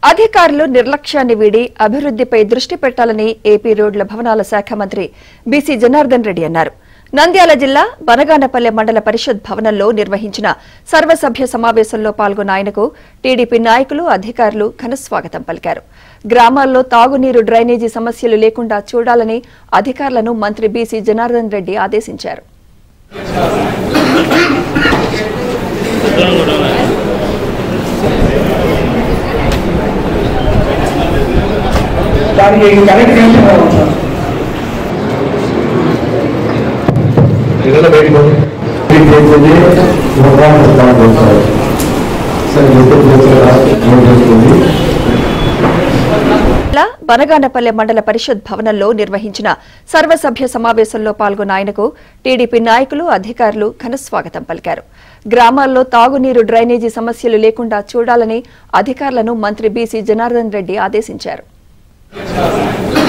అధికారులు నిర్లక్ష్యాన్ని వీడి అభివృద్ధిపై దృష్టి పెట్టాలని ఏపీ రోడ్ల భవనాల శాఖ మంత్రి బీసీ జనార్దన్ రెడ్డి అన్నారు. నంద్యాల జిల్లా బనగానపల్లె మండల పరిషత్ భవనంలో నిర్వహించిన సర్వసభ్య సమావేశంలో పాల్గొన్న ఆయనకు టీడీపీ నాయకులు, అధికారులు ఘనస్వాగతం పలికారు. గ్రామాల్లో తాగునీరు, డ్రైనేజీ సమస్యలు లేకుండా చూడాలని అధికారులను మంత్రి బీసీ జనార్దన్ రెడ్డి ఆదేశించారు. బనగానపల్లె మండల పరిషత్ భవనంలో నిర్వహించిన సర్వసభ్య సమావేశంలో పాల్గొన్న ఆయనకు టీడీపీ నాయకులు, అధికారులు ఘనస్వాగతం పలికారు. గ్రామాల్లో తాగునీరు, డ్రైనేజీ సమస్యలు లేకుండా చూడాలని అధికారులను మంత్రి బీసీ జనార్దన్ రెడ్డి ఆదేశించారు. सर